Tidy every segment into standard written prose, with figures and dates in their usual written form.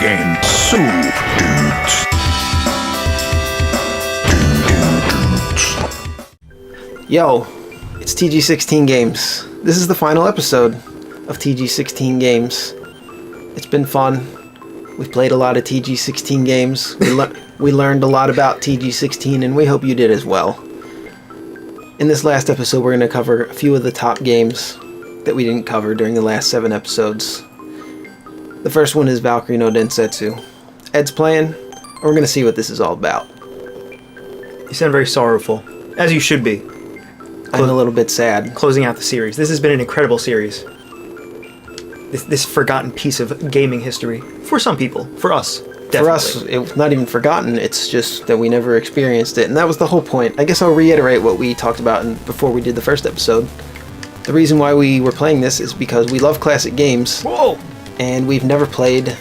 Game Soup Dudes. Yo, it's TG-16 Games. This is the final episode of TG-16 Games. It's been fun. We've played a lot of TG-16 games. We learned a lot about TG-16, and we hope you did as well. In this last episode, we're going to cover a few of the top games that we didn't cover during the last 7 episodes. The first one is Valkyrie no Densetsu. Ed's playing, and we're going to see what this is all about. You sound very sorrowful, as you should be. I'm a little bit sad. Closing out the series. This has been an incredible series. This forgotten piece of gaming history. For some people. For us. Definitely. For us, it's not even forgotten, it's just that we never experienced it, and that was the whole point. I guess I'll reiterate what we talked about before we did the first episode. The reason why we were playing this is because we love classic games. Whoa! And we've played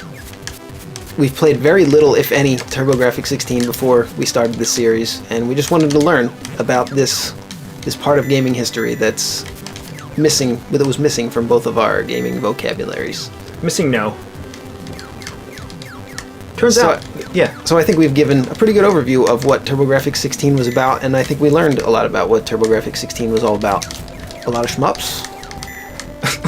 very little, if any, TurboGrafx-16 before we started this series, and we just wanted to learn about this part of gaming history that was missing from both of our gaming vocabularies. Missing no. Turns out, yeah. So I think we've given a pretty good overview of what TurboGrafx-16 was about, and I think we learned a lot about what TurboGrafx-16 was all about. A lot of shmups.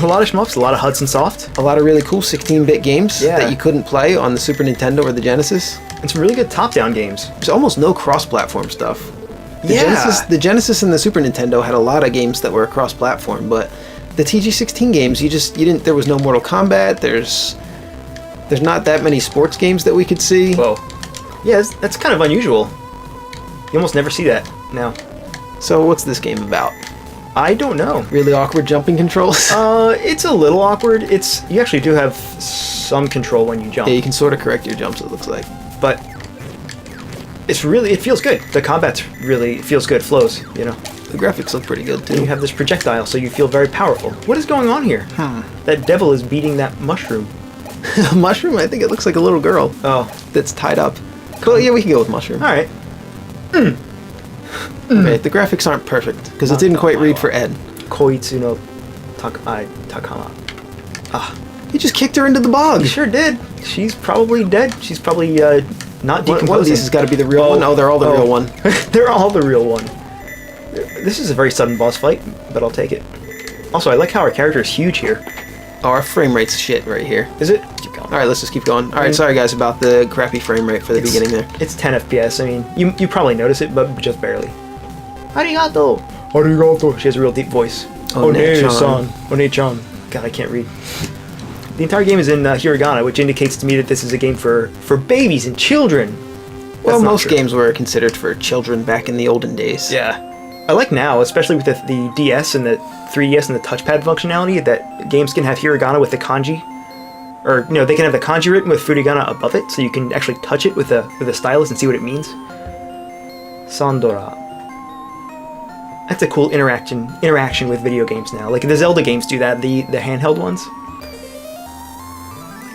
A lot of shmups, a lot of Hudson Soft. A lot of really cool 16-bit games Yeah. that you couldn't play on the Super Nintendo or the Genesis. And some really good top-down games. There's almost no cross-platform stuff. Yeah. The Genesis and the Super Nintendo had a lot of games that were cross-platform, but the TG-16 games, there was no Mortal Kombat, there's not that many sports games that we could see. Whoa. Yeah, that's kind of unusual. You almost never see that now. So what's this game about? I don't know. Really awkward jumping controls? It's a little awkward. You actually do have some control when you jump. Yeah, you can sort of correct your jumps, it looks like. But it feels good. The combat feels good, flows, you know. The graphics look pretty good, too. And you have this projectile, so you feel very powerful. What is going on here? That devil is beating that mushroom. A mushroom? I think it looks like a little girl. Oh. That's tied up. Cool, yeah, we can go with mushroom. Alright. Okay, the graphics aren't perfect, because it didn't quite read for Ed. Koitsu no Takama. He just kicked her into the bog. He sure did. She's probably dead. She's probably not decomposing. One of these has got to be the real one. Oh, they're all the real one. They're all the real one. This is a very sudden boss fight, but I'll take it. Also, I like how our character is huge here. Oh, our frame rate's shit right here. Is it? Keep going. Alright, let's just keep going. Alright, sorry guys about the crappy frame rate for the beginning there. It's 10 FPS. I mean, you probably notice it, but just barely. Arigato! Arigato! She has a real deep voice. One-e-chan. One-e-chan. God, I can't read. The entire game is in hiragana, which indicates to me that this is a game for babies and children. Well, most games were considered for children back in the olden days. Yeah. I like now, especially with the DS and the 3DS and the touchpad functionality, that games can have hiragana with the kanji. Or, you know, they can have the kanji written with furigana above it, so you can actually touch it with a stylus and see what it means. Sandora. That's a cool interaction with video games now. Like the Zelda games do that, the handheld ones.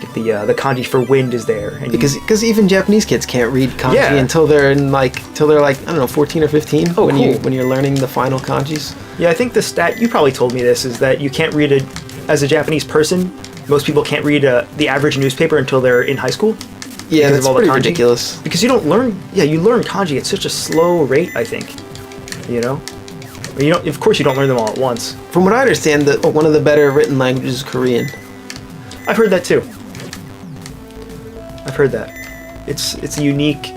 Like the kanji for wind is there. And because even Japanese kids can't read kanji until they're I don't know, 14 or 15. Oh, when you're learning the final kanjis. Yeah, I think the stat, you probably told me this, is that you can't read it as a Japanese person. Most people can't read the average newspaper until they're in high school. Yeah, that's pretty ridiculous. Because you learn kanji at such a slow rate, I think. You know? Of course you don't learn them all at once. From what I understand, one of the better written languages is Korean. I've heard that too. I've heard that. It's a unique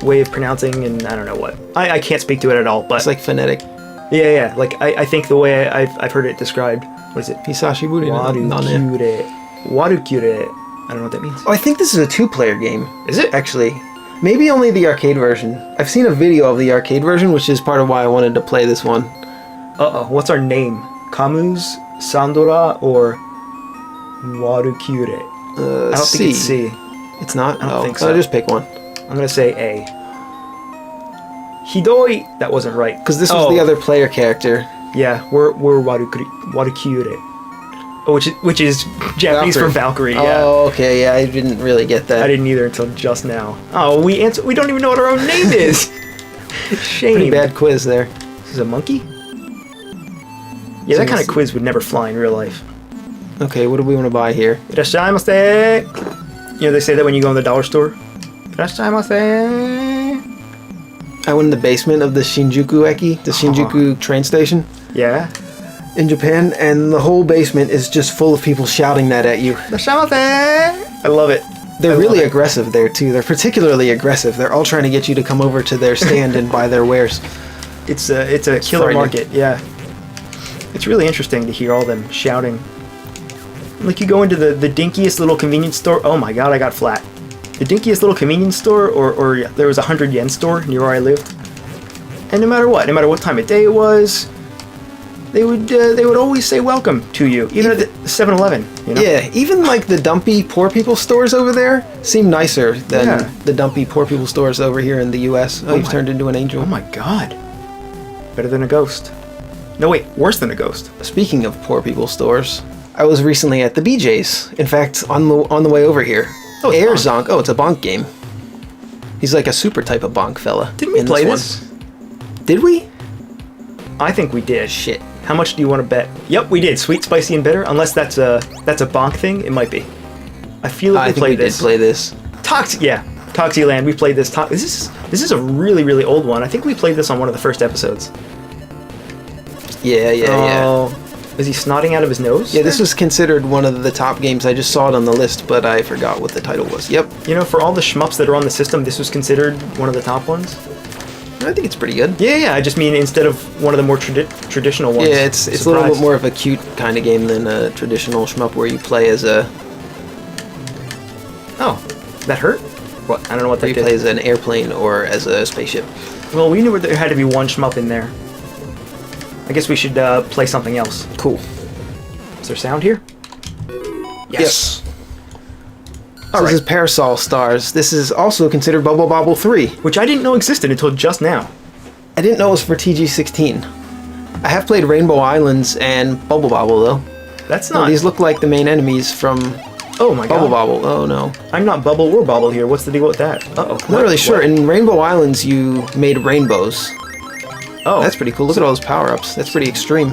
way of pronouncing, and I don't know what. I can't speak to it at all, but... It's like phonetic. Yeah. Like, I think the way I've heard it described... What is it? Hisashiburi. Warukure. I don't know what that means. Oh, I think this is a 2-player game. Is it? Actually. Maybe only the arcade version. I've seen a video of the arcade version, which is part of why I wanted to play this one. Uh-oh. What's our name? Camus, Sandora, or Warukure? I don't think it's C. It's not? I don't think so. I'll just pick one. I'm going to say A. Hidoi. That wasn't right. Because this was the other player character. Yeah, we're Warukure. Which is Japanese for Valkyrie, yeah. Oh, okay, yeah, I didn't really get that. I didn't either until just now. Oh, we don't even know what our own name is! Shame. Pretty bad quiz there. This is a monkey? Yeah, that kind of quiz would never fly in real life. Okay, what do we want to buy here? Irashaimase! You know, they say that when you go in the dollar store. Irashaimase. I went in the basement of the Shinjuku Eki, the Shinjuku train station Yeah. in Japan, and the whole basement is just full of people shouting that at you. Irashaimase. I love it. They're really aggressive there, too. They're particularly aggressive. They're all trying to get you to come over to their stand and buy their wares. It's a killer market, yeah. It's really interesting to hear all them shouting. Like you go into the dinkiest little convenience store. Oh my god, I got flat. The dinkiest little convenience store, or there was a 100 yen store near where I lived. And no matter what time of day it was, they would always say welcome to you, even at the 7-Eleven. You know? Yeah, even like the dumpy poor people stores over there seem nicer than the dumpy poor people stores over here in the U.S. Oh, you've turned into an angel. Oh my god. Better than a ghost. No, wait, worse than a ghost. Speaking of poor people stores, I was recently at the BJ's. In fact, on the way over here. Oh, Air it's Zonk. Oh, it's a bonk game. He's like a super type of bonk fella. Didn't we play this? Did we? I think we did. Shit. How much do you want to bet? Yep, we did. Sweet, spicy, and bitter. Unless that's a bonk thing, it might be. I feel like we played this. Did play this. Toxieland. We played this. This is a really, really old one. I think we played this on one of the first episodes. Yeah. Is he snotting out of his nose? Yeah, this was considered one of the top games. I just saw it on the list, but I forgot what the title was. Yep. You know, for all the shmups that are on the system, this was considered one of the top ones. I think it's pretty good. Yeah. I just mean instead of one of the more traditional ones. Yeah, it's a little bit more of a cute kind of game than a traditional shmup where you play as a... Oh, that hurt? What? I don't know what that you did. play as an airplane or as a spaceship. Well, we knew there had to be one shmup in there. I guess we should play something else. Cool. Is there sound here? Yes. So this is Parasol Stars. This is also considered Bubble Bobble 3. Which I didn't know existed until just now. I didn't know it was for TG-16. I have played Rainbow Islands and Bubble Bobble, though. That's not... Oh, these look like the main enemies from Oh my Bubble god. Bobble. Oh no. I'm not Bubble or Bobble here. What's the deal with that? Uh-oh. I'm not really sure. In Rainbow Islands, you made rainbows. Oh. That's pretty cool. Look at all those power-ups. That's pretty extreme.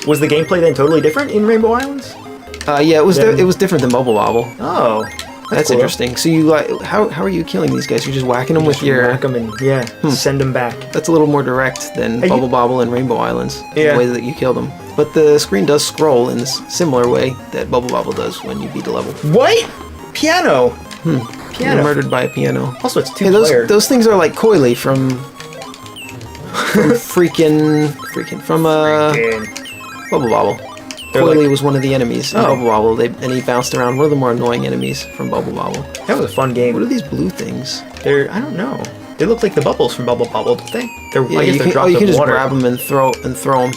Was the gameplay then totally different in Rainbow Islands? Yeah, it was different than Bubble Bobble. Oh. That's cool. interesting. So you like how are you killing these guys? You're just whacking them with your... Whack them and, send them back. That's a little more direct than Bubble Bobble and Rainbow Islands. Yeah. The way that you kill them. But the screen does scroll in this similar way that Bubble Bobble does when you beat the level. What? Piano. You're Piano. murdered by a piano. Also, it's two-player. Those things are like Coily from Bubble Bobble. Coily was one of the enemies in Bubble Bobble, and he bounced around. One of the more annoying enemies from Bubble Bobble. That was a fun game. What are these blue things? I don't know. They look like the bubbles from Bubble Bobble, don't they? Yeah, you can just grab them and throw them.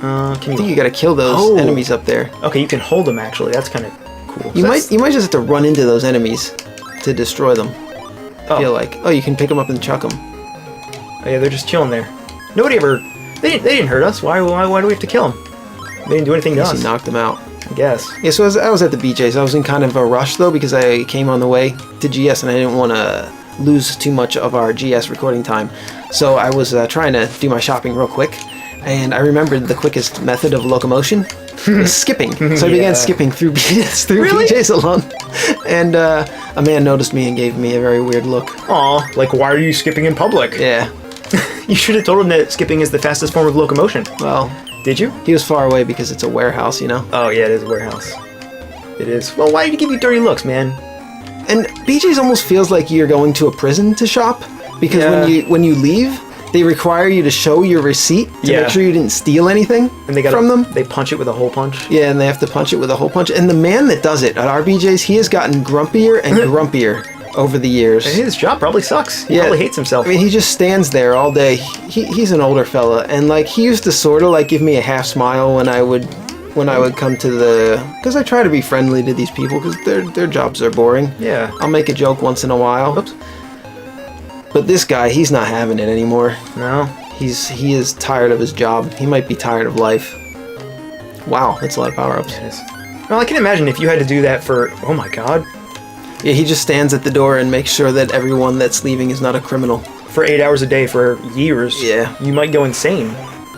I think you gotta kill those enemies up there. Okay, you can hold them actually. That's kind of cool. You might just have to run into those enemies to destroy them. I feel like. Oh, you can pick them up and chuck them. Oh yeah, they're just chilling there. Nobody ever. They didn't hurt us. Why do we have to kill them? They didn't do anything to us. He knocked them out. I guess. Yeah, so I was at the BJ's. I was in kind of a rush though because I came on the way to GS and I didn't want to lose too much of our GS recording time. So I was trying to do my shopping real quick, and I remembered the quickest method of locomotion was skipping. So I began skipping through BJ's alone, and a man noticed me and gave me a very weird look. Aw, like why are you skipping in public? Yeah. You should have told him that skipping is the fastest form of locomotion. Well, did you? He was far away because it's a warehouse, you know? Oh yeah, it is a warehouse. It is. Well, why did he give you dirty looks, man? And BJ's almost feels like you're going to a prison to shop, because when you leave, they require you to show your receipt to make sure you didn't steal anything from them. They punch it with a hole punch. Yeah, and they have to punch it with a hole punch. And the man that does it at our BJ's, he has gotten grumpier and grumpier over the years. And his job probably sucks. He probably hates himself. I mean, he just stands there all day. He's an older fella, and like he used to sort of like give me a half smile when I would come to the, because I try to be friendly to these people because their jobs are boring. Yeah. I'll make a joke once in a while. Oops. But this guy, he's not having it anymore. No. He is tired of his job. He might be tired of life. Wow, that's a lot of power-ups. It is. Well, I can imagine if you had to do that for, oh my god. Yeah, he just stands at the door and makes sure that everyone that's leaving is not a criminal. For 8 hours a day for years. Yeah. You might go insane.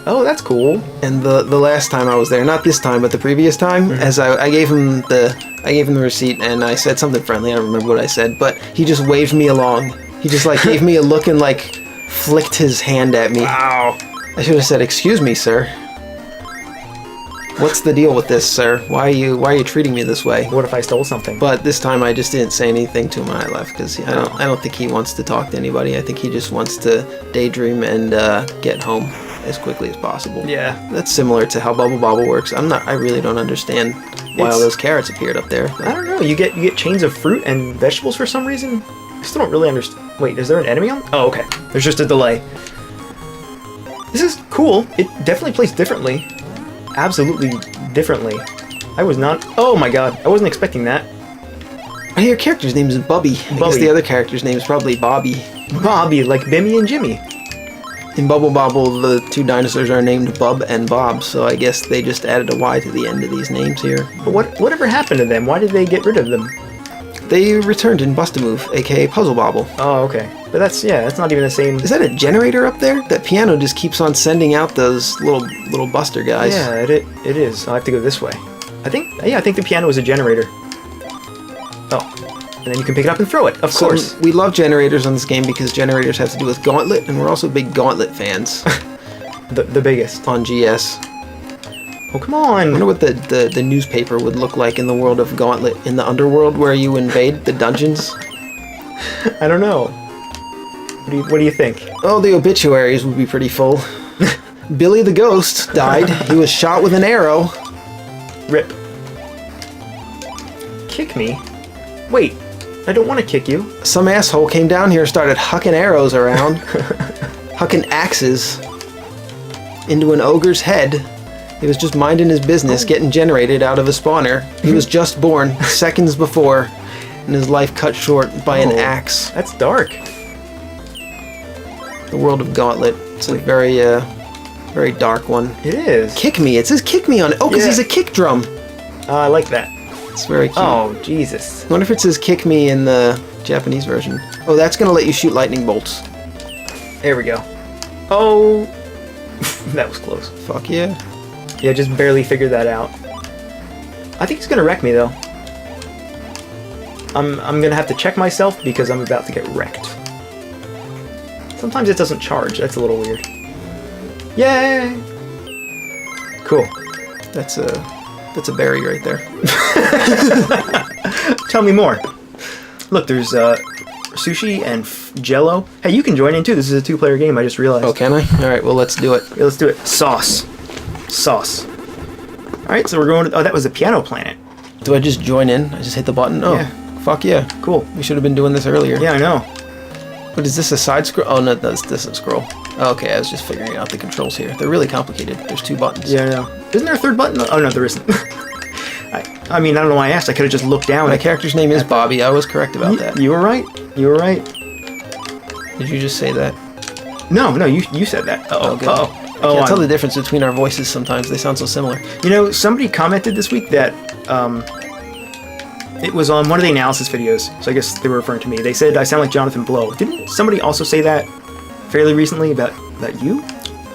Oh, that's cool. And the last time I was there, not this time, but the previous time, as I gave him the receipt and I said something friendly. I don't remember what I said, but he just waved me along. He just like gave me a look and like flicked his hand at me. Wow. I should have said, "Excuse me, sir. What's the deal with this, sir? Why are you treating me this way?" What if I stole something? But this time I just didn't say anything to him when I left because I don't think he wants to talk to anybody. I think he just wants to daydream and get home as quickly as possible. Yeah. That's similar to how Bubble Bobble works. I really don't understand why all those carrots appeared up there. I don't know. You get chains of fruit and vegetables for some reason. I still don't really understand. Wait, is there an enemy on? Oh, okay. There's just a delay. This is cool. It definitely plays differently. Absolutely differently. I was not. Oh my god! I wasn't expecting that. Your character's name is Bubby. I guess the other character's name is probably Bobby. Bobby, like Bimmy and Jimmy. In Bubble Bobble, the two dinosaurs are named Bub and Bob, so I guess they just added a Y to the end of these names here. But whatever happened to them? Why did they get rid of them? They returned in Bust-A-Move, aka Puzzle Bobble. Oh, okay. But that's not even the same. Is that a generator up there? That piano just keeps on sending out those little buster guys. Yeah, it is. I'll have to go this way. I think the piano is a generator. Oh. And then you can pick it up and throw it, of course. We love generators on this game because generators have to do with Gauntlet, and we're also big Gauntlet fans. the biggest. On GS. Oh, come on! I wonder what the newspaper would look like in the world of Gauntlet, in the underworld where you invade the dungeons. I don't know. What do you think? Oh, the obituaries would be pretty full. Billy the Ghost died. He was shot with an arrow. Rip. Kick me? Wait, I don't want to kick you. Some asshole came down here and started hucking arrows around. Hucking axes into an ogre's head. He was just minding his business, getting generated out of a spawner. He was just born seconds before, and his life cut short by an axe. That's dark. The world of Gauntlet. It's a very, very dark one. It is. Kick me. It says kick me on it. Oh, because he's a kick drum. I like that. It's very cute. Oh, Jesus. I wonder if it says kick me in the Japanese version. Oh, that's going to let you shoot lightning bolts. There we go. Oh. That was close. Fuck yeah. Yeah, just barely figured that out. I think he's gonna wreck me though. I'm gonna have to check myself because I'm about to get wrecked. Sometimes it doesn't charge. That's a little weird. Yay! Cool. That's a berry right there. Tell me more. Look, there's sushi and Jello. Hey, you can join in too. This is a 2-player game. I just realized. Oh, can I? All right. Well, let's do it. Yeah, let's do it. Sauce. Alright, so we're going to... Oh, that was the piano planet. Do I just join in? I just hit the button? Oh, yeah. Fuck yeah. Cool. We should have been doing this earlier. Yeah, I know. But is this a side scroll? Oh, no, this is a scroll. Oh, okay, I was just figuring out the controls here. They're really complicated. There's 2 buttons. Yeah, I know. Isn't there a 3rd button? Oh, no, there isn't. I mean, I don't know why I asked. I could have just looked down. My character's name is Bobby. I was correct about that. You were right. Did you just say that? No, you said that. Uh-oh. Good. Uh-oh. I can't tell the difference between our voices sometimes. They sound so similar. You know, somebody commented this week that it was on one of the analysis videos, so I guess they were referring to me. They said I sound like Jonathan Blow. Didn't somebody also say that fairly recently about you?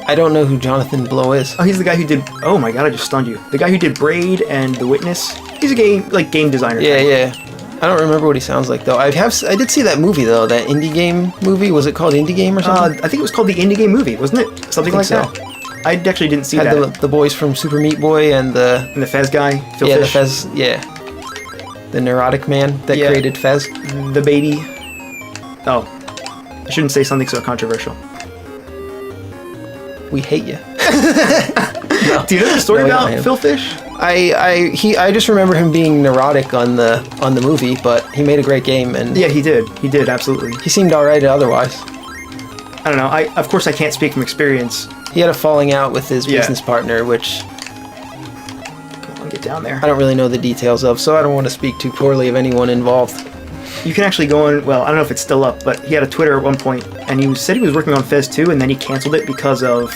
I don't know who Jonathan Blow is. Oh, he's the guy who did... Oh my god, I just stunned you. The guy who did Braid and The Witness. He's a game designer. Yeah. I don't remember what he sounds like though. I did see that movie though, that indie game movie. Was it called Indie Game or something? I think it was called the Indie Game Movie, wasn't it? Something like that. I actually didn't see that. Had the boys from Super Meat Boy and the Fez guy, Phil yeah, Fish. the Fez, yeah, the neurotic man that created Fez. The baby. Oh, I shouldn't say something so controversial. We hate you. No. Do you know the story about Phil Fish? I just remember him being neurotic on the movie, but he made a great game and yeah, he did absolutely. He seemed alright otherwise. I don't know. Of course I can't speak from experience. He had a falling out with his business partner, which come on, get down there. I don't really know the details of, so I don't want to speak too poorly of anyone involved. You can actually go on. Well, I don't know if it's still up, but he had a Twitter at one point, and he said he was working on Fez 2, and then he canceled it because of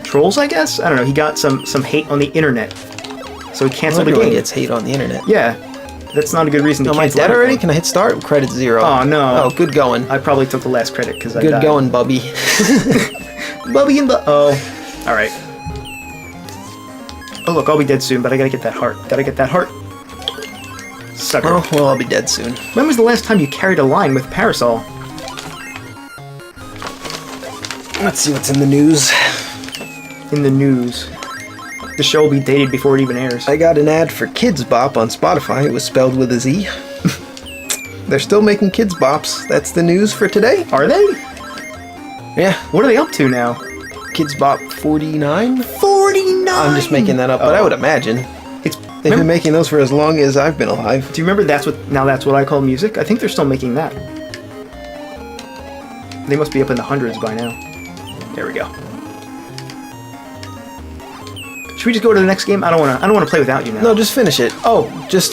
trolls. I guess I don't know. He got some hate on the internet. So he canceled the game. Everyone gets hate on the internet. Yeah, that's not a good reason to cancel. Am I dead already? Can I hit start? Credit 0. Oh no. Oh, good going. I probably took the last credit because I died. Good going, Bubby. Bubby and Oh. All right. Oh look, I'll be dead soon, but I gotta get that heart. Gotta get that heart. Sucker. Oh, well, I'll be dead soon. When was the last time you carried a line with Parasol? Let's see what's in the news. In the news. The show will be dated before it even airs. I got an ad for Kids Bop on Spotify. It was spelled with a Z. They're still making Kids Bops. That's the news for today. Are they? Yeah. What are they up to now? Kids Bop 49? 49! I'm just making that up, but I would imagine. They've been making those for as long as I've been alive. Do you remember that's what I call music? I think they're still making that. They must be up in the hundreds by now. There we go. Should we just go to the next game? I don't want to play without you now. No, just finish it. Oh, just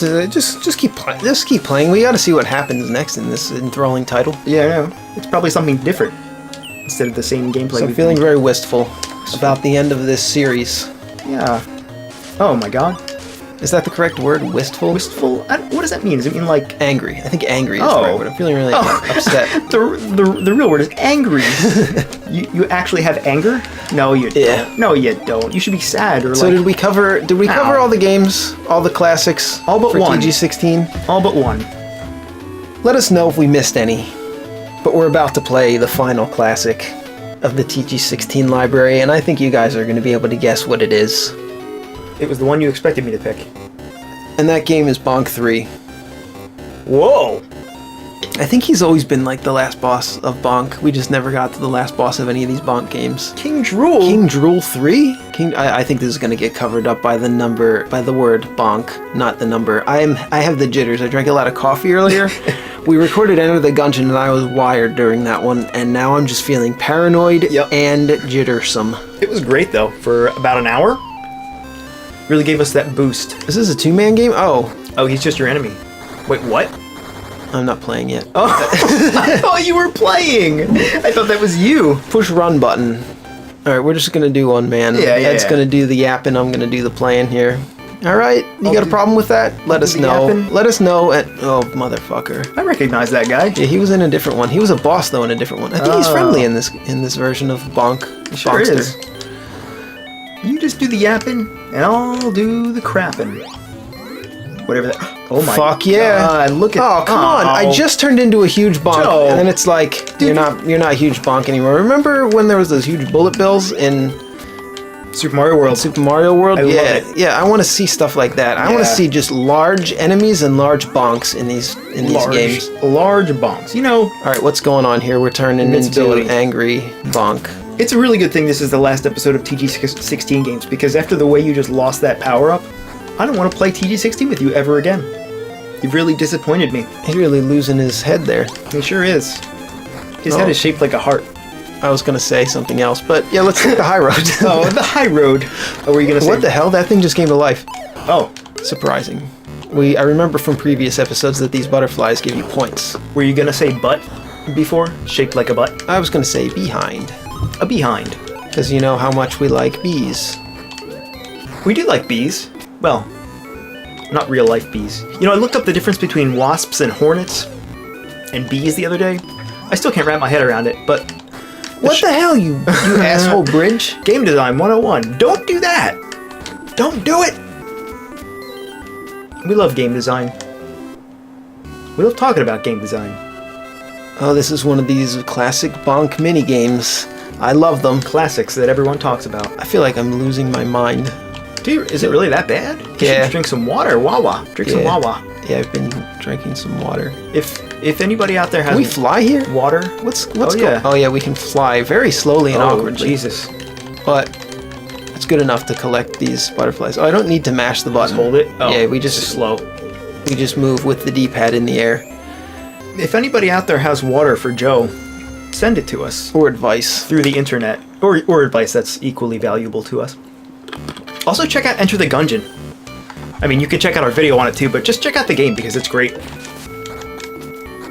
keep playing. We got to see what happens next in this enthralling title. Yeah, I know. It's probably something different instead of the same gameplay. So I'm feeling very wistful about the end of this series. Yeah. Oh my god. Is that the correct word? Wistful? Wistful? What does that mean? Does it mean like angry? I think angry is the right word. I'm feeling really upset. The real word is angry. you actually have anger? No, you don't. No, you don't. You should be sad or So did we cover all the games, all the classics, all but for one. TG16? All but one. Let us know if we missed any. But we're about to play the final classic of the TG16 library, and I think you guys are going to be able to guess what it is. It was the one you expected me to pick. And that game is Bonk 3. Whoa! I think he's always been like the last boss of Bonk. We just never got to the last boss of any of these Bonk games. King Drool? King Drool 3? I think this is going to get covered up by the word Bonk, not the number. I have the jitters. I drank a lot of coffee earlier. We recorded Enter the Gungeon and I was wired during that one, and now I'm just feeling paranoid and jittersome. It was great though, for about an hour. Really gave us that boost. Is this a two-man game? Oh, he's just your enemy. Wait, what? I'm not playing yet. Oh, I thought you were playing. I thought that was you. Push run button. All right, we're just gonna do one man. Yeah. Ed's gonna do the yapping. I'm gonna do the playing here. All right, you got a problem with that? Let us know. Yapping. Let us know. Oh, motherfucker. I recognize that guy. Yeah, he was in a different one. He was a boss though in a different one. I think he's friendly in this version of Bonk. He sure Bonkster. is. You just do the yapping, and I'll do the crapping. Whatever that. Oh my Fuck yeah! God, look at. Oh come on! I just turned into a huge bonk, Joe. and then it's like you're not a huge bonk anymore. Remember when there was those huge bullet bills in Super Mario World? Super Mario World? I love it. Yeah. I want to see stuff like that. I want to see just large enemies and large bonks in these games. Large bonks. You know. All right, what's going on here? We're turning into an angry bonk. It's a really good thing this is the last episode of TG16 games, because after the way you just lost that power up, I don't want to play TG16 with you ever again. You've really disappointed me. He's really losing his head there. He sure is. His head is shaped like a heart. I was gonna say something else, but yeah, let's take the high road. Oh, the high road. Oh, were you gonna say? What the hell? That thing just came to life. Oh, surprising. I remember from previous episodes that these butterflies give you points. Were you gonna say butt before? Shaped like a butt? I was gonna say behind. A behind. Because you know how much we like bees. We do like bees. Well, not real life bees. You know, I looked up the difference between wasps and hornets and bees the other day. I still can't wrap my head around it, but... What the hell, you asshole bridge? Game design 101. Don't do that! Don't do it! We love game design. We love talking about game design. Oh, this is one of these classic Bonk mini-games. I love them. Classics that everyone talks about. I feel like I'm losing my mind. Is it really that bad? You should drink some water. Wawa. Drink some Wawa. Yeah, I've been drinking some water. If anybody out there has... Can we fly here? Water? What's going on? Oh yeah, we can fly very slowly and awkwardly. Jesus. But it's good enough to collect these butterflies. Oh, I don't need to mash the button. Just hold it? Oh, yeah, we just slow. We just move with the D-pad in the air. If anybody out there has water for Joe, send it to us. Or advice. Through the internet. Or advice that's equally valuable to us. Also check out Enter the Gungeon. I mean, you can check out our video on it too, but just check out the game because it's great.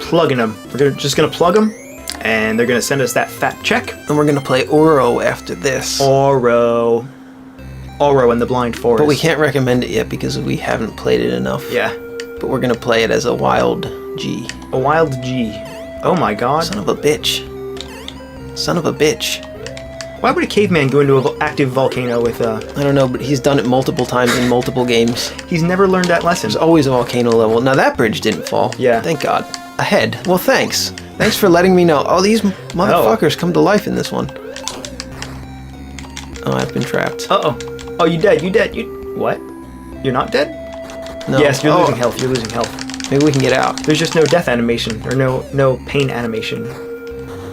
Plugging them. We're just gonna plug them, and they're gonna send us that fat check. And we're gonna play Oro after this. Oro and the Blind Forest. But we can't recommend it yet because we haven't played it enough. Yeah. But we're gonna play it as a wild G. A wild G. Oh my god. Son of a bitch. Son of a bitch. Why would a caveman go into an active volcano with I don't know, but he's done it multiple times in multiple games. He's never learned that lesson. There's always a volcano level. Now that bridge didn't fall. Yeah. Thank God. Ahead. Well, thanks. Thanks for letting me know. Oh, these motherfuckers come to life in this one. Oh, I've been trapped. Uh-oh. Oh, you dead. You dead. What? You're not dead? No. Yes, you're losing health. You're losing health. Maybe we can get out. There's just no death animation, or no pain animation.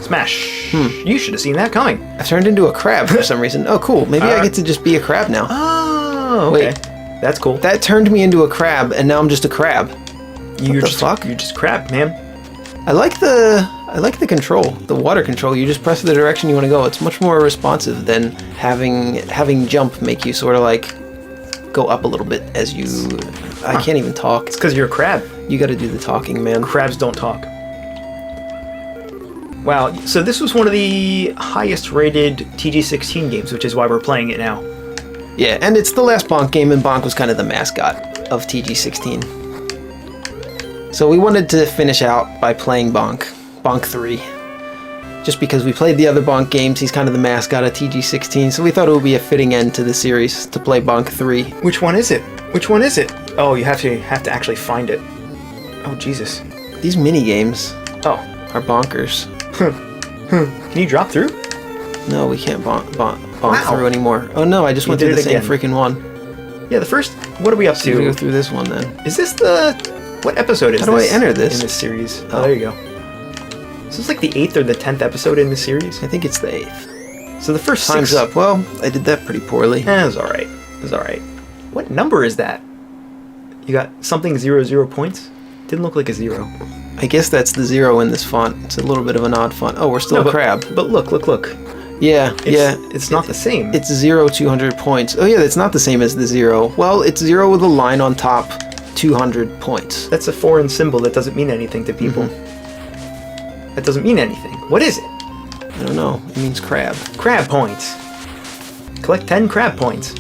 Smash. You should have seen that coming. I've turned into a crab for some reason. Oh, cool. Maybe I get to just be a crab now. Oh, okay. Wait. That's cool. That turned me into a crab, and now I'm just a crab. You're the fuck? You're just crab, man. I like the control, the water control. You just press the direction you want to go. It's much more responsive than having jump make you sort of like go up a little bit as you. I can't even talk. It's because you're a crab. You got to do the talking, man. Crabs don't talk. Wow. So this was one of the highest rated TG-16 games, which is why we're playing it now. Yeah, and it's the last Bonk game, and Bonk was kind of the mascot of TG-16. So we wanted to finish out by playing Bonk 3. Just because we played the other Bonk games, he's kind of the mascot of TG-16, so we thought it would be a fitting end to the series to play Bonk 3. Which one is it? Which one is it? Oh, you have to actually find it. Oh, Jesus. These mini games Oh. are bonkers. Can you drop through? No, we can't bonk Wow. through anymore. Oh no, I just went did through the it same again. freaking one. Yeah, the first... What are we up So we go to? through this one then. Is this the... What episode is this? How do I enter this? In this series. Oh, there you go. So it's like the 8th or the 10th episode in this series? I think it's the 8th. So the first Time's six... up. Well, I did that pretty poorly. It was alright. It was alright. What number is that? You got something 0 points? Didn't look like a 0. I guess that's the 0 in this font. It's a little bit of an odd font. Oh, we're still a crab. But look. Yeah, It's not the same. It's 0, 200 points. Oh yeah, that's not the same as the 0. Well, it's 0 with a line on top, 200 points. That's a foreign symbol that doesn't mean anything to people. That doesn't mean anything. What is it? I don't know. It means crab. Crab points. Collect 10 crab points.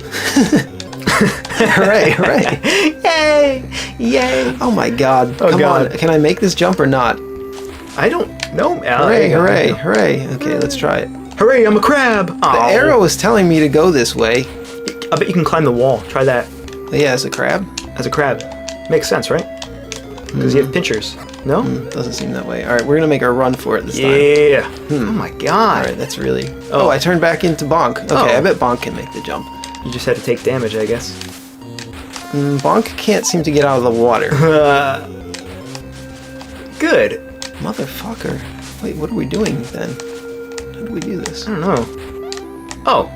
Hooray, hooray. Yay! Yay! Oh my god. Oh, Come God. on. Can I make this jump or not? I don't know. Hooray, hooray, hooray. Okay, let's try it. Hooray, I'm a crab! The arrow is telling me to go this way. I bet you can climb the wall. Try that Oh, yeah, as a crab? as a crab. Makes sense, right? Because you have pinchers. No? Doesn't seem that way. Alright, we're gonna make a run for it this time. Yeah. Oh my god. Alright, that's really... Oh, I turned back into Bonk. Okay, Oh. I bet Bonk can make the jump. You just had to take damage, I guess. Bonk can't seem to get out of the water. Good. Motherfucker. Wait, what are we doing then? How do we do this? I don't know. Oh.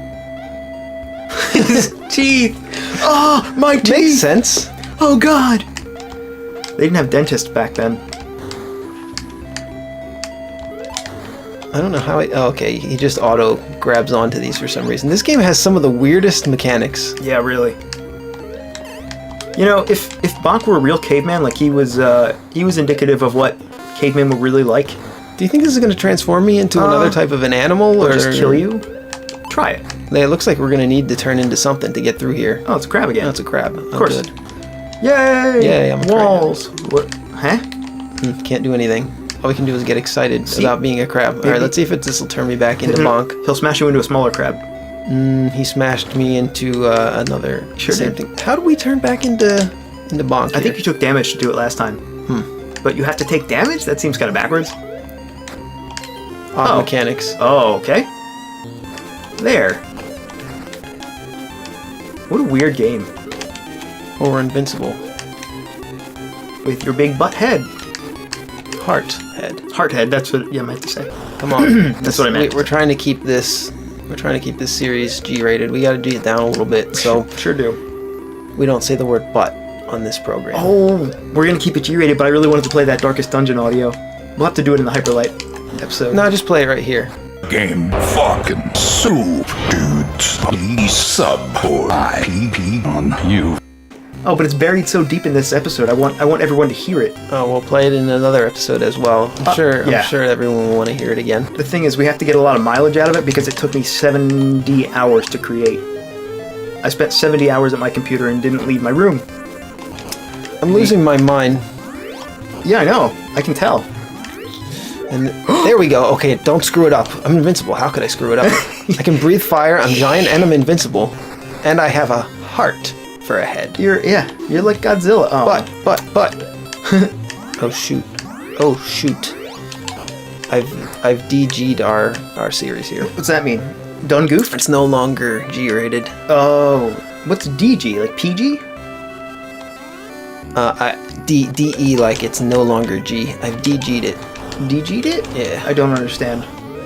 His teeth. Oh, my teeth. Makes sense. Oh god. They didn't have dentists back then. I don't know how oh, okay, he just auto grabs onto these for some reason. This game has some of the weirdest mechanics. Yeah, really. You know, if Bonk were a real caveman, like he was indicative of what cavemen were really like. Do you think this is going to transform me into another type of an animal? Or just kill you? Try it. It looks like we're going to need to turn into something to get through here. Oh, it's a crab again. No, it's a crab. Of course. Good. Yay! Yay, I'm a Walls. What? Huh? Can't do anything. All we can do is get excited about being a crab. Alright, let's see if this will turn me back into Bonk. He'll smash you into a smaller crab. He smashed me into another Sure same did. thing. How do we turn back into Bonk? I think you took damage to do it last time. But you have to take damage? That seems kind of backwards. Odd mechanics. Oh, okay. There. What a weird game. Or we're invincible. With your big butt head. Heart head. Heart head, that's what I meant to say. Come on. That's what I meant. We're trying to keep this. We're trying to keep this series G-rated. We got to do it down a little bit, so Sure do. we don't say the word "butt" on this program. Oh, we're gonna keep it G-rated, but I really wanted to play that Darkest Dungeon audio. We'll have to do it in the Hyperlight episode. No, just play it right here. Game fucking soup, dudes. Please sub or IPP on you. Oh, but it's buried so deep in this episode. I want everyone to hear it. Oh, we'll play it in another episode as well. I'm yeah. sure everyone will want to hear it again. The thing is, we have to get a lot of mileage out of it because it took me 70 hours to create. I spent 70 hours at my computer and didn't leave my room. I'm losing my mind. Yeah, I know. I can tell. And there we go. Okay, don't screw it up. I'm invincible. How could I screw it up? I can breathe fire. I'm giant and I'm invincible. And I have a heart for a head. You're like Godzilla. Oh. But. Oh shoot. I've DG'd our series here. What's that mean? Done goof? It's no longer G-rated. Oh. What's DG? Like PG? DE, like it's no longer G. I've DG'd it. DG'd it? Yeah. I don't understand.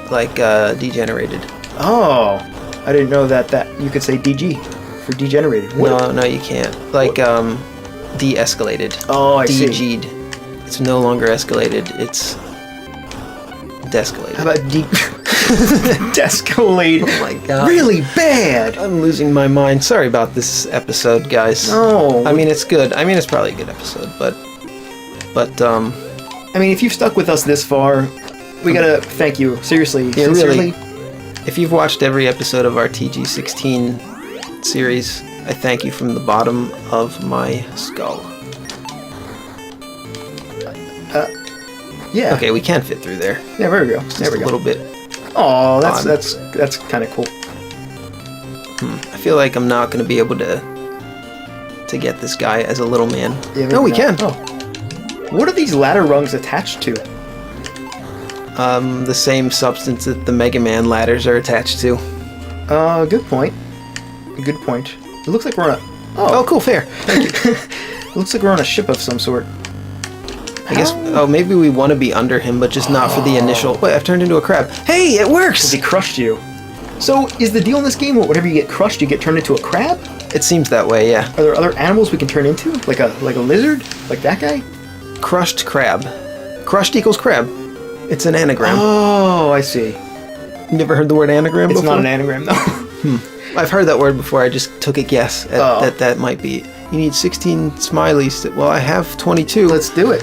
Like degenerated. Oh. I didn't know that you could say DG for degenerated. What? No, you can't. Like de-escalated. Oh, I see. DG'd. It's no longer escalated. It's descalated. How about descalated? Oh my god. Really bad. I'm losing my mind. Sorry about this episode, guys. No. I mean, it's good. I mean, it's probably a good episode, but I mean, if you've stuck with us this far, we gotta thank you. Seriously. Yeah, sincerely. really. If you've watched every episode of our TG-16 series, I thank you from the bottom of my skull. Yeah. Okay, we can fit through there. Yeah, there we go. Just There we a go. little bit. Oh, Odd. that's kind of cool. I feel like I'm not going to be able to get this guy as a little man. Yeah, No, we maybe can. not. Oh. What are these ladder rungs attached to? The same substance that the Mega Man ladders are attached to. Good point. Good point. It looks like we're on a... Oh, cool, fair. It looks like we're on a ship of some sort. I guess, maybe we want to be under him, but just not for the initial... Wait, I've turned into a crab. Hey, it works! He crushed you. So, is the deal in this game, whenever you get crushed, you get turned into a crab? It seems that way, yeah. Are there other animals we can turn into? Like a lizard? Like that guy? Crushed crab. Crushed equals crab. It's an anagram. Oh, I see. You never heard the word anagram It's before? not an anagram, though. I've heard that word before. I just took a guess at that might be it. You need 16 smileys. Well, I have 22. Let's do it.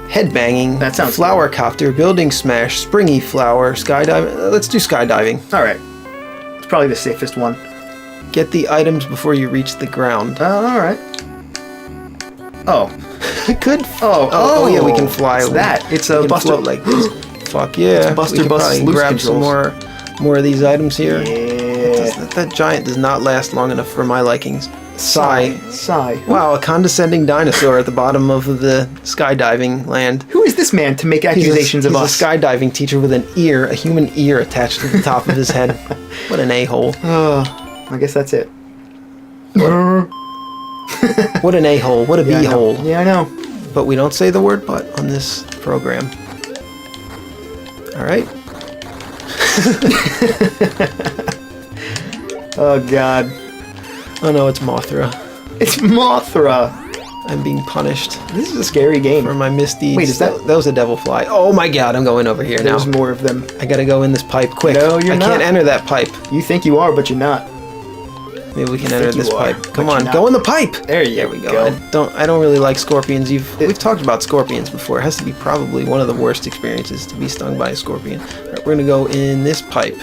Headbanging. That sounds flower copter, building smash, springy flower, skydiving. Let's do skydiving. All right. It's probably the safest one. Get the items before you reach the ground. All right. Oh. Good. Oh, Yeah, we can fly. It's that. It's a we can Buster. float like this. Fuck yeah. It's Buster we can Bust's probably loose grab controls. some more of these items here. Yeah. That giant does not last long enough for my likings. Sigh. Sigh. Wow, a condescending dinosaur at the bottom of the skydiving land. Who is this man to make accusations of us? He's a skydiving teacher with a human ear attached to the top of his head. What an a-hole. I guess that's it. What an a-hole. What a Yeah, I know. b-hole. Yeah, I know. But we don't say the word but on this program. Alright. Oh, God. Oh no, it's Mothra. It's Mothra. I'm being punished This is a scary game. for my misdeeds. Wait, is that- was a devil fly. Oh my god, I'm going over here There's now. more of them. I gotta go in this pipe quick. No, you're I not. can't enter that pipe. You think you are, but you're not. Maybe we can You enter think this you are, pipe. but Come you're on, not. go in the pipe. There we go. go. I don't really like scorpions. We've talked about scorpions before. It has to be probably one of the worst experiences to be stung by a scorpion. All right, we're gonna go in this pipe.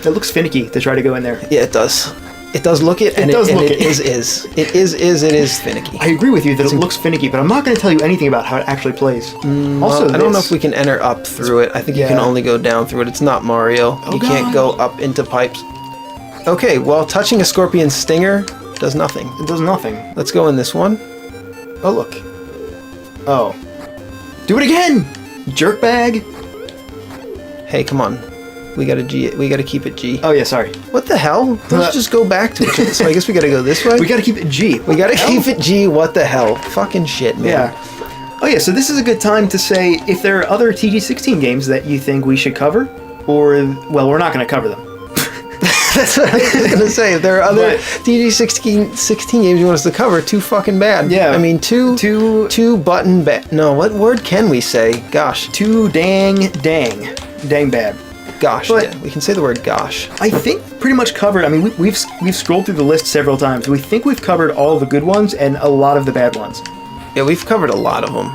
It looks finicky to try to go in there. Yeah, it does. It does look it, and does it look it. is finicky. I agree with you that it looks finicky, but I'm not going to tell you anything about how it actually plays. Also, I don't know if we can enter up through it. I think you can Yeah. only go down through it. It's not Mario. You can't go up into pipes. Okay, well, touching a scorpion's stinger does nothing. It does nothing. Let's go in this one. Oh, look. Oh. Do it again! Jerkbag! Hey, come on. We gotta keep it G. Oh, yeah, sorry. What the hell? Let's just go back to it. So I guess we gotta go this way? We gotta keep it G. We gotta keep it G. What the hell? Fucking shit, man. Yeah. Oh, yeah, so this is a good time to say if there are other TG-16 games that you think we should cover, or, well, we're not going to cover them. That's what I was gonna say. If there are other But- TG-16 games you want us to cover, too fucking bad. Yeah. I mean, two button bad. No, what word can we say? Gosh. Too dang bad. Gosh. But- Yeah, we can say the word gosh. I think pretty much covered. I mean, we've scrolled through the list several times. We think we've covered all the good ones and a lot of the bad ones. Yeah, we've covered a lot of them.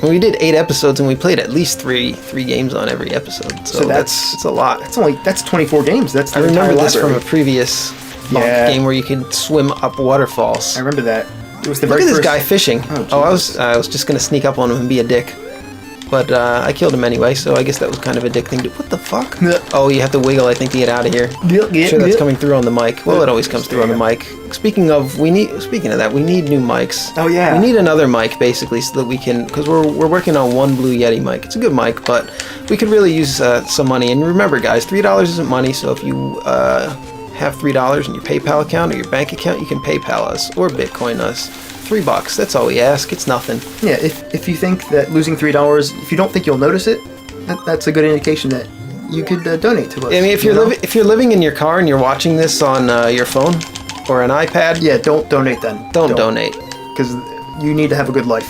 And we did 8 episodes, and we played at least three games on every episode. So it's a lot. That's 24 games. That's the I remember entire this from library. a previous Yeah. game where you could swim up waterfalls. I remember that. It was the Look very at this first guy fishing. Oh, I was just gonna sneak up on him and be a dick. but I killed him anyway, so I guess that was kind of addicting. What the fuck? Oh, you have to wiggle, I think, to get out of here. I'm sure that's coming through on the mic. Well, it always comes through on the mic. Speaking of that, we need new mics. Oh, yeah. We need another mic, basically, so that we can, because we're working on one Blue Yeti mic. It's a good mic, but we could really use some money. And remember, guys, $3 isn't money, so if you have $3 in your PayPal account or your bank account, you can PayPal us or Bitcoin us. $3, that's all we ask. It's nothing. Yeah, if you think that losing $3, if you don't think you'll notice it, that's a good indication that you could donate to us. I mean, if you're living in your car and you're watching this on your phone or an iPad, yeah, don't donate then. Don't donate, because you need to have a good life.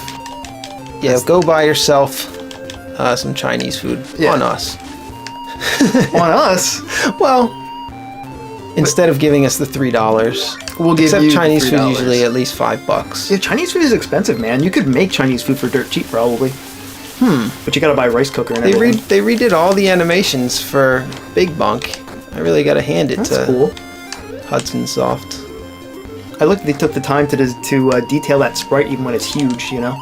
Yeah, go buy yourself some Chinese food on us. On us? Well, instead of giving us the $3, we'll give except you Chinese $3. food usually at least $5. Yeah, Chinese food is expensive, man. You could make Chinese food for dirt cheap, probably. But you gotta buy a rice cooker and everything. They redid all the animations for Big Bunk. I really gotta hand it to cool. Hudson Soft. I looked. They took the time to detail that sprite even when it's huge, you know.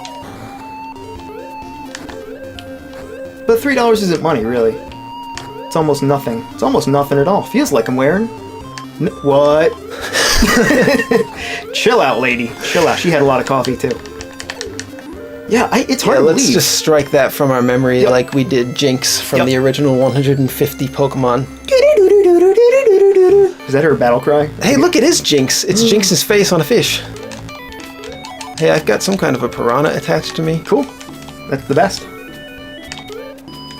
But $3 isn't money, really. It's almost nothing. It's almost nothing at all. Feels like I'm wearing. What? Chill out, lady. Chill out. She had a lot of coffee too. Yeah, it's hard to let's believe. just strike that from our memory, like we did Jinx from the original 150 Pokemon. Is that her battle cry? Hey, look, it is Jinx. It's Jinx's face on a fish. Hey, I've got some kind of a piranha attached to me. Cool. That's the best.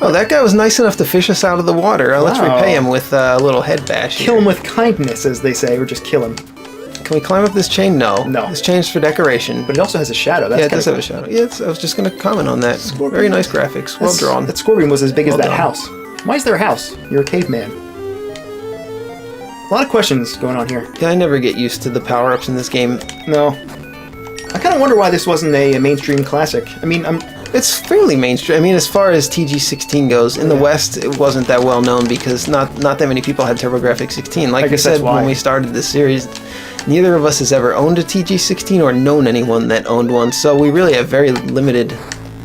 Oh, that guy was nice enough to fish us out of the water. Let's Wow. repay him with a little head bash. Kill him with kindness, as they say, or just kill him. Can we climb up this chain? No. No. This chain's for decoration. But it also has a shadow. That's Yeah, it does have cool. a shadow. Yeah, I was just going to comment on that. Very nice graphics. Well drawn. That scorpion was as big as Well that done. house. Why is there a house? You're a caveman. A lot of questions going on here. Yeah, I never get used to the power-ups in this game. No. I kind of wonder why this wasn't a mainstream classic. I mean, It's fairly mainstream. I mean, as far as TG-16 goes, in the West, it wasn't that well known because not that many people had TurboGrafx-16. Like I guess that's said why. when we started this series, neither of us has ever owned a TG-16 or known anyone that owned one, so we really have very limited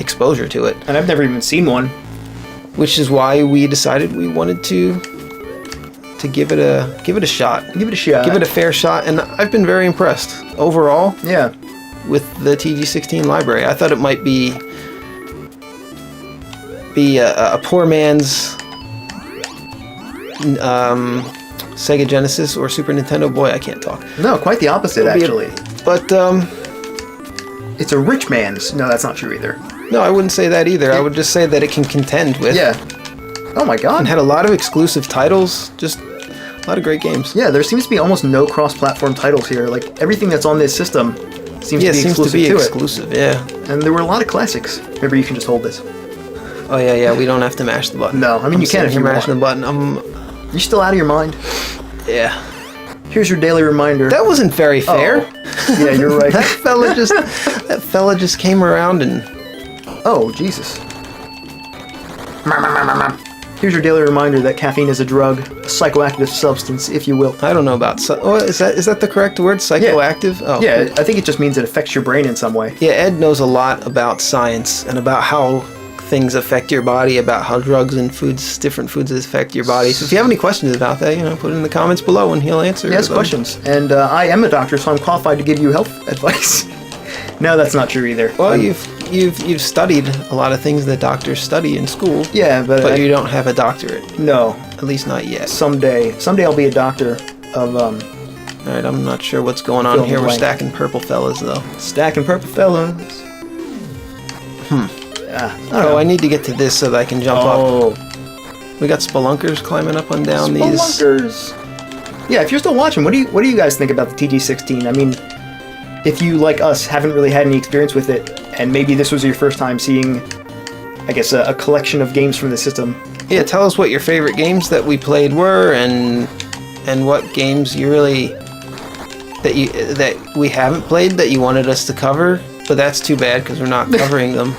exposure to it. and I've never even seen one. Which is why we decided we wanted to give it a shot. Give it a shot. Give it a fair shot, and I've been very impressed overall Yeah. with the TG-16 library. I thought it might be a poor man's Sega Genesis or Super Nintendo. Boy, I can't talk. No, quite the opposite, actually. But It's a rich man's. No, that's not true either. no, I wouldn't say that either. I would just say that it can contend with. Yeah. Oh my god. And had a lot of exclusive titles. Just a lot of great games. Yeah, there seems to be almost no cross-platform titles here. Like, everything that's on this system seems Yeah, to it be seems to exclusive be to it. exclusive. Yeah. And there were a lot of classics. Maybe you can just hold this. Oh yeah. We don't have to mash the button. No, I mean, I'm you can if sitting you here mashing want. the button. You're still out of your mind. Yeah. Here's your daily reminder. That wasn't very fair. Yeah, you're right. that fella just came around and Oh, Jesus. Here's your daily reminder that caffeine is a drug, a psychoactive substance, if you will. I don't know about is that the correct word? Psychoactive? Oh. Yeah, I think it just means it affects your brain in some way. Yeah, Ed knows a lot about science and about how things affect your body, about how drugs and different foods affect your body. So if you have any questions about that, put it in the comments below and he'll answer. He has them. questions. And I am a doctor, so I'm qualified to give you health advice. No, that's not true either. Well, you've studied a lot of things that doctors study in school. Yeah, but you don't have a doctorate. No. At least not yet. Someday I'll be a doctor of All right, I'm not sure what's going on Fill in here. the We're blank. stacking purple fellas though. stacking purple fellas. I need to get to this so that I can jump up. Oh, We got spelunkers climbing up and down these. spelunkers. Yeah, if you're still watching, what do you guys think about the TG-16? I mean, if you, like us, haven't really had any experience with it, and maybe this was your first time seeing, I guess, a collection of games from the system. Yeah, tell us what your favorite games that we played were, and what games you really that we haven't played that you wanted us to cover. But that's too bad because we're not covering them.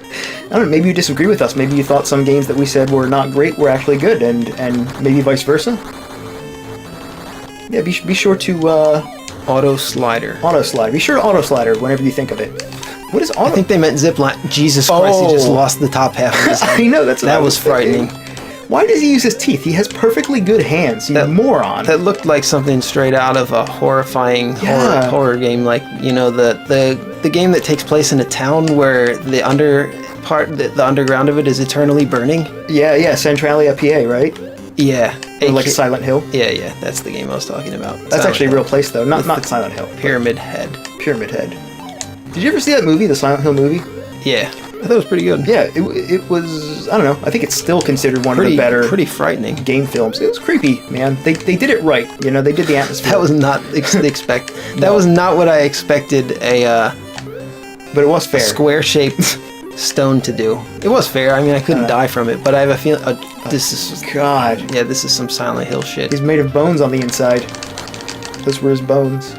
I don't know, maybe you disagree with us. Maybe you thought some games that we said were not great were actually good, and maybe vice versa. Yeah, be sure to Auto slider. auto slide. Be sure to auto slider whenever you think of it. What is I auto? think they meant zipline. Jesus Christ, he just Oh. lost the top half of his head. I know, that's what That I was frightening. thinking. Why does he use his teeth? He has perfectly good hands. You moron. That looked like something straight out of a horrifying Yeah. horror game, like, you know, the game that takes place in a town where the underground of it is eternally burning. Yeah, Centralia, PA, right? Yeah. Or like Silent Hill. Yeah, that's the game I was talking about. That's Silent actually a Hill. real place, though. Not Silent Hill. Pyramid Head. Pyramid Head. Did you ever see that movie, the Silent Hill movie? Yeah, I thought it was pretty good. Yeah, it was. I don't know. I think it's still considered one of the better Pretty frightening. game films. It was creepy, man. They did it right. You know, they did the atmosphere. That was not expect. That was not what I expected but it was fair. square-shaped stone to do. It was fair. I mean, I couldn't die from it, but I have a feeling this is God, this is some Silent Hill shit. he's made of bones on the inside. Those were his bones.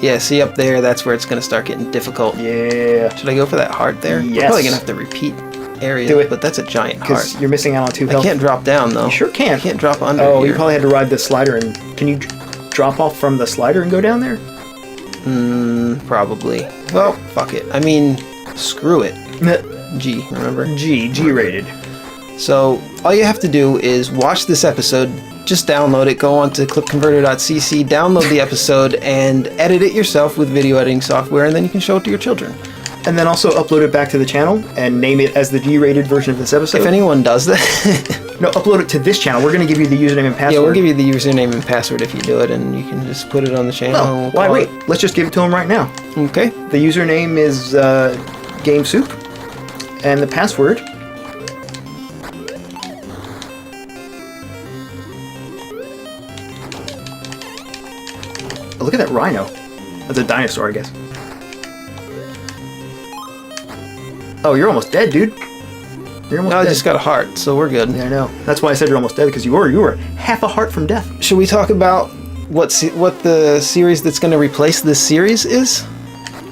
Yeah, see up there, that's where it's gonna start getting difficult. Yeah, Should I go for that heart there? Yes. We're probably gonna have to repeat areas, Do it. but that's a giant heart. because you're missing out on 2 I health. can't drop down though. You sure can. I can't drop under Oh, here. you probably had to ride the slider. And can you drop off from the slider and go down there? Probably. Well, fuck it. I mean, screw it. G, remember? G rated. So all you have to do is watch this episode, just download it, go on to clipconverter.cc, download the episode, and edit it yourself with video editing software, and then you can show it to your children. And then also upload it back to the channel and name it as the G-rated version of this episode. If anyone does that, No, upload it to this channel. We're going to give you the username and password. yeah, we'll give you the username and password if you do it, and you can just put it on the channel. No, We'll why call wait? Let's just give it to him right now. it. Okay. The username is Game Soup, and the password. Oh, look at that rhino. That's a dinosaur, I guess. Oh, you're almost dead, dude. You're almost No, I dead. just got a heart, so we're good. Yeah, I know. That's why I said you're almost dead, because you were half a heart from death. Should we talk about what the series that's going to replace this series is?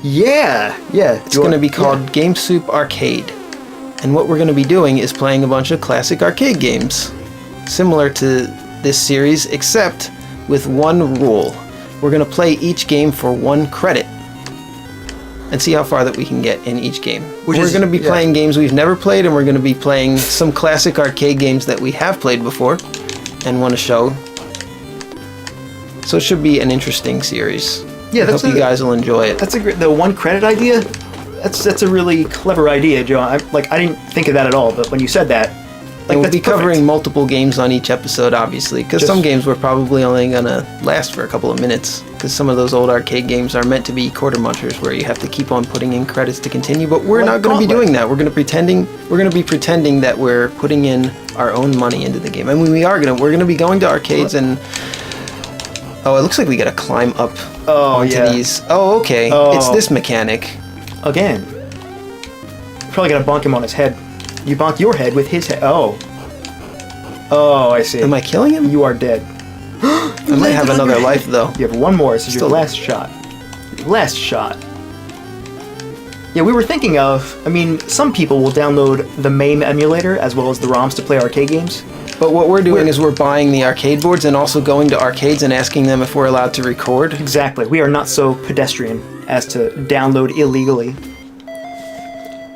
Yeah. It's going to be called Game Soup Arcade. And what we're going to be doing is playing a bunch of classic arcade games, similar to this series, except with one rule. We're going to play each game for 1 credit and see how far that we can get in each game. Which we're is- going to be yeah. playing games we've never played, and we're going to be playing some classic arcade games that we have played before and want to show. So it should be an interesting series. Yeah, I hope you guys will enjoy it. That's the 1 credit idea. That's a really clever idea, Joe. I didn't think of that at all, but when you said that, And we'll that's be covering perfect. multiple games on each episode, obviously, because Just- some games were probably only gonna last for a couple of minutes, because some of those old arcade games are meant to be quarter munchers, where you have to keep on putting in credits to continue. But we're Like not going to be Gauntlet. doing that. We're going to be pretending that we're putting in our own money into the game. I mean, we're going to be going to arcades and. Oh, it looks like we got to climb up onto yeah. these. Oh, okay. Oh. It's this mechanic. Again. Probably gonna bonk him on his head. You bonk your head with his head. Oh, I see. Am I killing him? You are dead. I might have another life though. You have 1 more. This is your Still- last shot. Last shot. Yeah, we were thinking of. I mean, some people will download the MAME emulator as well as the ROMs to play arcade games. But what we're doing is we're buying the arcade boards and also going to arcades and asking them if we're allowed to record. Exactly. We are not so pedestrian as to download illegally.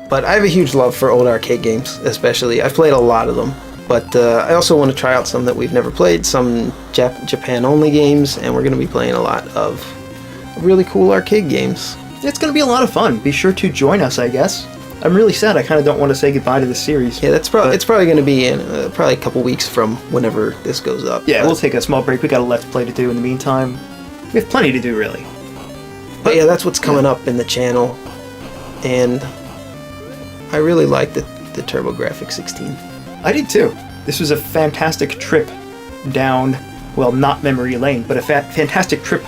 But I have a huge love for old arcade games, especially. I've played a lot of them. But I also want to try out some that we've never played, some Japan-only games, and we're going to be playing a lot of really cool arcade games. It's going to be a lot of fun. Be sure to join us, I guess. I'm really sad. I kind of don't want to say goodbye to this series. Yeah, it's probably going to be in probably a couple weeks from whenever this goes up. Yeah, But- we'll take a small break. We got a Let's Play to do in the meantime. We have plenty to do, really. But yeah, that's what's coming up in the channel, and I really like the TurboGrafx-16. I did too. This was a fantastic trip down, well, not memory lane, but a fantastic trip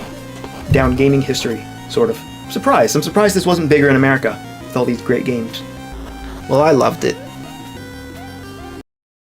down gaming history, sort of. I'm surprised this wasn't bigger in America with all these great games. Well, I loved it.